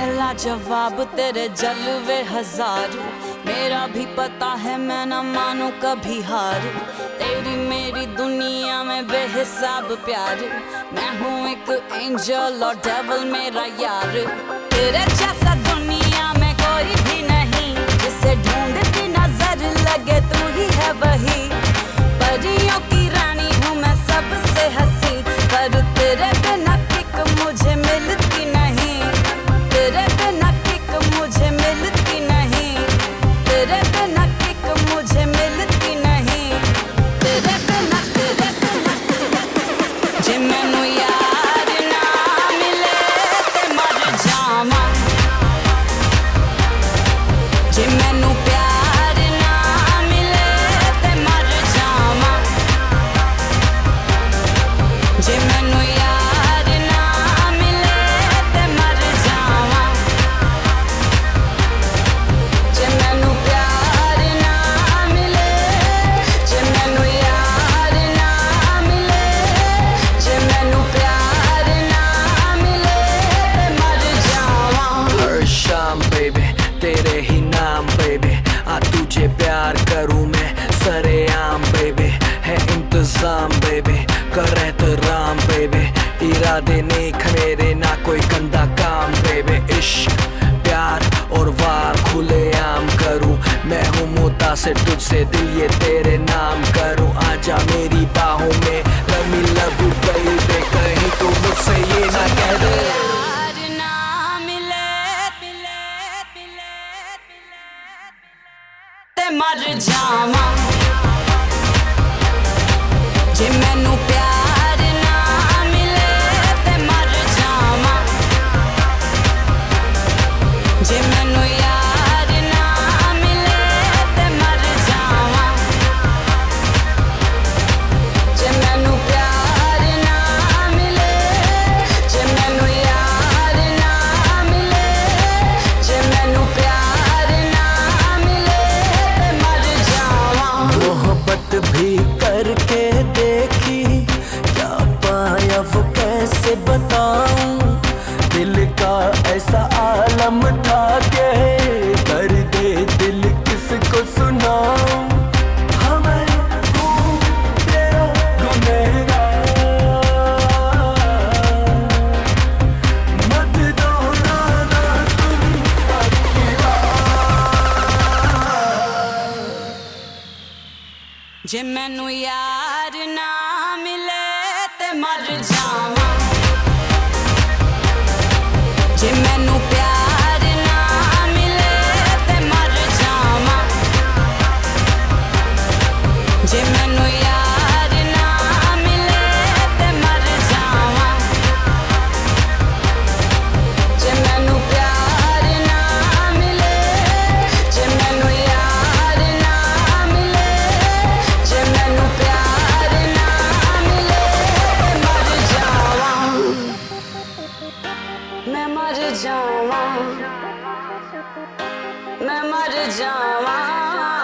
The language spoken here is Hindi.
पहला जवाब तेरे जलवे हजार, मेरा भी पता है मैं न मानू कभी हार। तेरी मेरी दुनिया में बेहिसाब प्यार, मैं हूँ एक एंजल और डेविल मेरा यार। तेरे जैसा दुनिया में कोई भी नहीं, जिसे ढूंढती नजर लगे तू ही है वही। परियों की रानी हूँ मैं सबसे हंसी, पर तेरे बिना किक मुझे मिलती नहीं। तेरे बिना किक मुझे मिलती नहीं। तेरे बिना किक मुझे मिलती नहीं। तेरे बिना जे मैनू यार ना मिले ते मर जावां। जे मैनू प्यार ना मिले ते मर जावां। जे मैनू यार ना मिले ते मर जावां। जे मैनू प्यार ना मिले, जे मैनू यार ना मिले, जे मैनू प्यार ना मिले ते मर जावां। हर शाम बेबी तेरे ही नाम बेबी, आ तुझे प्यार करूं मैं सरेआम बेबी। है इंतजाम बेबी कर एहतराम बेबी, इरादे नेक मेरे ना कोई गंदा काम बेबी। इश्क प्यार और वार खुले आम करूं, मैं हूँ मुतासिर तुझसे दिल ये तेरे नाम करूं। आजा मेरी बाहों में love me love you baby, कहीं तू मुझसे ये ना कह दे यार ना मिले ते मर जावां। जे मैनू प्यार ना मिले ते मर जावां। जे मैनू यार ना मिले ते मर जावां। जे मैनू प्यार ना मिले, जे मैनू यार ना मिले, जे मैनू प्यार ना मिले ते मर जावां। मोहब्बत भी करके देखी, क्या पाया वो कैसे बताऊं। दिल का ऐसा आलम था के दर्द दिल किसको सुनाऊं। हमें हूँ तेरा गुनहगार, मत दोहराना तुम अपनी बात। जे मैनू यार ना मिले ते मर जावां। जे मैनू प्यार ना मिले ते मर जावां। जे मैनू यार ना मिले ते मर जावां। जे मैनू प्यार ना मिले, जे मैनू यार ना मिले, जे मैनू प्यार ना मिले ते मर जावां। मैं मर जावां, मैं मर जावां।